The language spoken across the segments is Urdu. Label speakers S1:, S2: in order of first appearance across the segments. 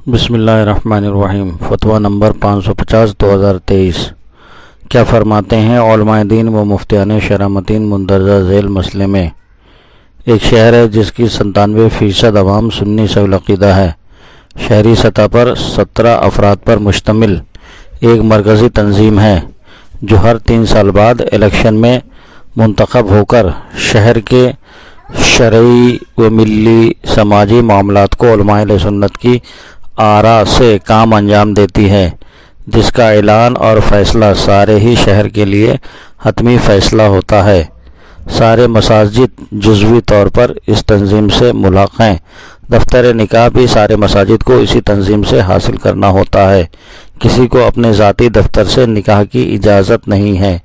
S1: بسم اللہ الرحمن الرحیم۔ فتویٰ نمبر 550 2023 کیا فرماتے ہیں علماء دین و مفتیان شرع متین مندرجہ ذیل مسئلے میں؟ ایک شہر ہے جس کی 97% عوام سنی سوی العقیدہ ہے۔ شہری سطح پر 17 افراد پر مشتمل ایک مرکزی تنظیم ہے جو ہر 3 سال بعد الیکشن میں منتخب ہو کر شہر کے شرعی و ملی سماجی معاملات کو علماء اہل سنت کی آراء سے کام انجام دیتی ہے، جس کا اعلان اور فیصلہ سارے ہی شہر کے لیے حتمی فیصلہ ہوتا ہے۔ سارے مساجد جزوی طور پر اس تنظیم سے ملحق ہیں۔ دفتر نکاح بھی سارے مساجد کو اسی تنظیم سے حاصل کرنا ہوتا ہے۔ کسی کو اپنے ذاتی دفتر سے نکاح کی اجازت نہیں ہے۔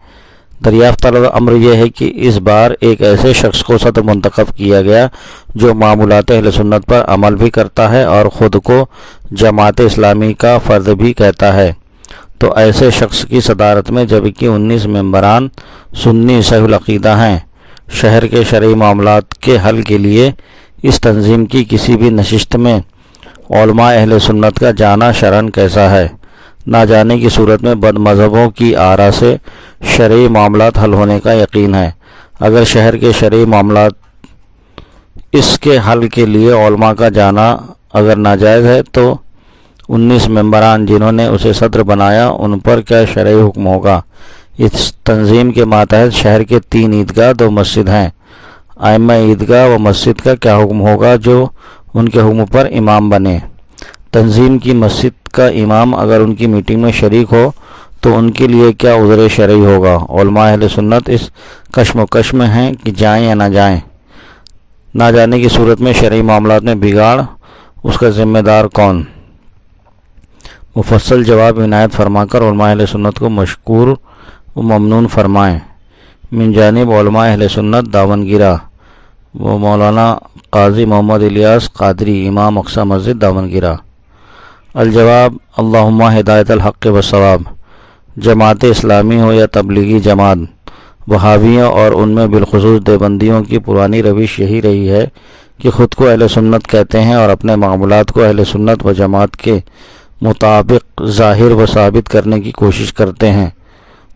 S1: دریافت امر یہ ہے کہ اس بار ایک ایسے شخص کو صدر منتخب کیا گیا جو معمولات اہل سنت پر عمل بھی کرتا ہے اور خود کو جماعت اسلامی کا فرد بھی کہتا ہے، تو ایسے شخص کی صدارت میں جبکہ 19 ممبران سنی صحیح العقیدہ ہیں، شہر کے شرعی معاملات کے حل کے لیے اس تنظیم کی کسی بھی نشست میں علماء اہل سنت کا جانا شرعاً کیسا ہے؟ نہ جانے کی صورت میں بد مذہبوں کی آراء سے شرعی معاملات حل ہونے کا یقین ہے۔ اگر شہر کے شرعی معاملات اس کے حل کے لیے علماء کا جانا اگر ناجائز ہے تو 19 ممبران جنہوں نے اسے صدر بنایا ان پر کیا شرعی حکم ہوگا؟ اس تنظیم کے ماتحت شہر کے 3 عیدگاہ 2 مسجد ہیں۔ ائمہ عیدگاہ و مسجد کا کیا حکم ہوگا جو ان کے حکم پر امام بنے؟ تنظیم کی مسجد کا امام اگر ان کی میٹنگ میں شریک ہو تو ان کے لیے کیا عذر شرعی ہوگا؟ علماء اہل سنت اس کشمکش میں ہیں کہ جائیں یا نہ جائیں۔ نہ جانے کی صورت میں شرعی معاملات میں بگاڑ اس کا ذمہ دار کون؟ مفصل جواب عنایت فرما کر علماء اہل سنت کو مشکور و ممنون فرمائیں۔ من جانب علماء اہل سنت دامنگیرہ و مولانا قاضی محمد الیاس قادری امام اقصی مسجد دامنگیرہ۔ الجواب: اللہم ہدایت الحق و ثواب۔ جماعت اسلامی ہو یا تبلیغی جماعت، وہابیوں اور ان میں بالخصوص دیوبندیوں کی پرانی روش یہی رہی ہے کہ خود کو اہل سنت کہتے ہیں اور اپنے معاملات کو اہل سنت و جماعت کے مطابق ظاہر و ثابت کرنے کی کوشش کرتے ہیں،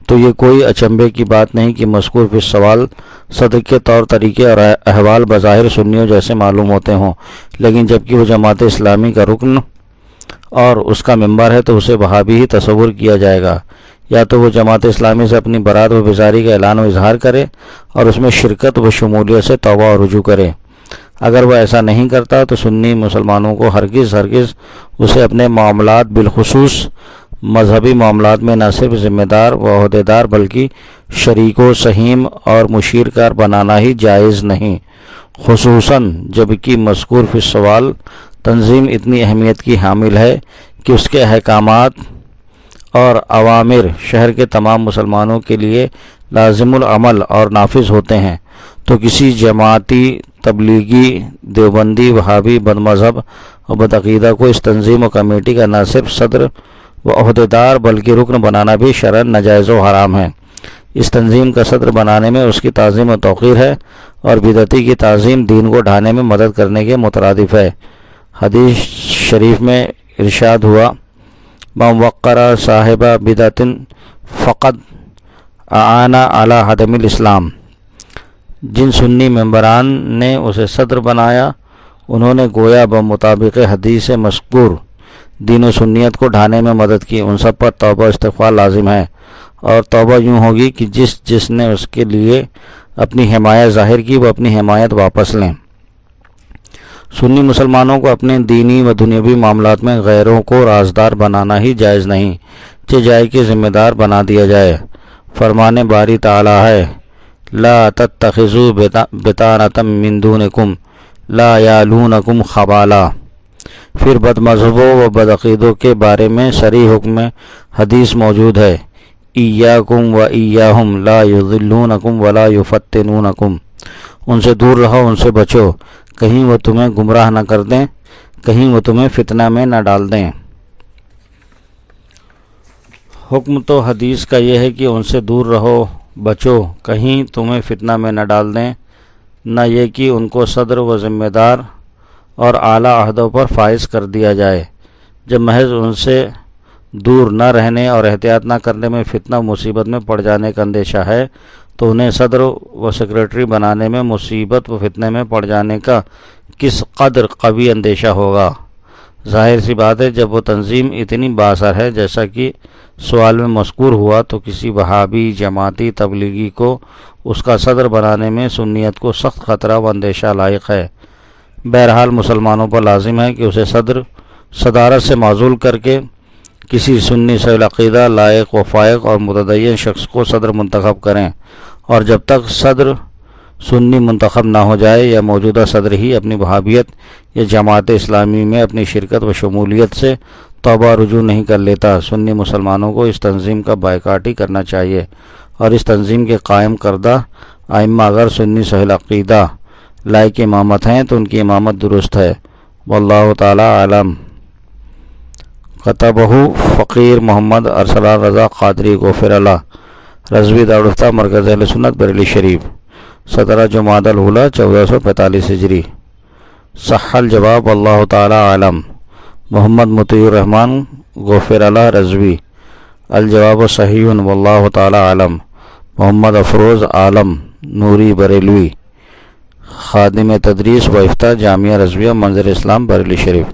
S1: تو یہ کوئی اچنبھے کی بات نہیں کہ مذکور فی سوال صدر کے طور طریقے اور احوال بظاہر سنیوں جیسے معلوم ہوتے ہوں، لیکن جبکہ وہ جماعت اسلامی کا رکن اور اس کا ممبر ہے تو اسے وہابی ہی تصور کیا جائے گا۔ یا تو وہ جماعت اسلامی سے اپنی برات و بیزاری کا اعلان و اظہار کرے اور اس میں شرکت و شمولیت سے توبہ و رجوع کرے۔ اگر وہ ایسا نہیں کرتا تو سنی مسلمانوں کو ہرگز اسے اپنے معاملات بالخصوص مذہبی معاملات میں نہ صرف ذمہ دار و عہدیدار بلکہ شریک و سہیم اور مشیر کار بنانا ہی جائز نہیں، خصوصاً جبکہ مذکور فی السوال تنظیم اتنی اہمیت کی حامل ہے کہ اس کے احکامات اور اوامر شہر کے تمام مسلمانوں کے لیے لازم العمل اور نافذ ہوتے ہیں، تو کسی جماعتی، تبلیغی، دیوبندی، وہابی، بد مذہب اور بدعقیدہ کو اس تنظیم و کمیٹی کا نہ صرف صدر و عہدیدار بلکہ رکن بنانا بھی شرعاً ناجائز و حرام ہے۔ اس تنظیم کا صدر بنانے میں اس کی تعظیم و توقیر ہے اور بدعتی کی تعظیم دین کو ڈھانے میں مدد کرنے کے مترادف ہے۔ حدیث شریف میں ارشاد ہوا: من وقر صاحب بدعت فقد اعان علی ہدم الاسلام۔ جن سنی ممبران نے اسے صدر بنایا انہوں نے گویا بمطابق حدیث مذکور دین و سنیت کو ڈھانے میں مدد کی۔ ان سب پر توبہ استغفار لازم ہے، اور توبہ یوں ہوگی کہ جس نے اس کے لیے اپنی حمایت ظاہر کی وہ اپنی حمایت واپس لیں۔ سنی مسلمانوں کو اپنے دینی و دنیاوی معاملات میں غیروں کو رازدار بنانا ہی جائز نہیں، جائے کہ ذمہ دار بنا دیا جائے۔ فرمان باری تعالی ہے: لا تتخذوا بطانة من دونکم لا یالونکم خبالا۔ پھر بد مذہبوں و بدعقیدوں کے بارے میں صریح حکم حدیث موجود ہے: ایاکم و ایاہم لا یضلونکم ولا یفتنونکم۔ ان سے دور رہو، ان سے بچو، کہیں وہ تمہیں گمراہ نہ کر دیں، کہیں وہ تمہیں فتنہ میں نہ ڈال دیں۔ حکم تو حدیث کا یہ ہے کہ ان سے دور رہو، بچو، کہیں تمہیں فتنہ میں نہ ڈال دیں، نہ یہ کہ ان کو صدر و ذمہ دار اور اعلیٰ عہدوں پر فائز کر دیا جائے۔ جب محض ان سے دور نہ رہنے اور احتیاط نہ کرنے میں فتنہ و مصیبت میں پڑ جانے کا اندیشہ ہے تو انہیں صدر و سیکرٹری بنانے میں مصیبت و فتنے میں پڑ جانے کا کس قدر قوی اندیشہ ہوگا۔ ظاہر سی بات ہے جب وہ تنظیم اتنی بااثر ہے جیسا کہ سوال میں مذکور ہوا تو کسی وہابی جماعتی تبلیغی کو اس کا صدر بنانے میں سنیت کو سخت خطرہ و اندیشہ لائق ہے۔ بہرحال مسلمانوں پر لازم ہے کہ اسے صدارت سے معزول کر کے کسی سنی سہل عقیدہ لائق و فائق اور متدین شخص کو صدر منتخب کریں، اور جب تک صدر سنی منتخب نہ ہو جائے یا موجودہ صدر ہی اپنی وہابیت یا جماعت اسلامی میں اپنی شرکت و شمولیت سے توبہ رجوع نہیں کر لیتا، سنی مسلمانوں کو اس تنظیم کا بائیکاٹ ہی کرنا چاہیے، اور اس تنظیم کے قائم کردہ ائمہ اگر سنی سہل عقیدہ لائق امامت ہیں تو ان کی امامت درست ہے۔ واللہ تعالی عالم۔ کتبہ فقیر محمد ارسلان رضا قادری غفر اللہ، رضوی دارالفتہ مرکز اہل سنت بریلی شریف، 17 جمادی الاولیٰ 1445 ہجری۔ صح الجواب واللہ تعالی عالم۔ محمد مطیع الرحمن غفر اللہ رضوی، الجواب صحیح واللہ تعالی عالم۔ محمد افروز عالم نوری بریلوی، خادم تدریس و افتاء جامعہ رضویہ منظر اسلام بریلی شریف۔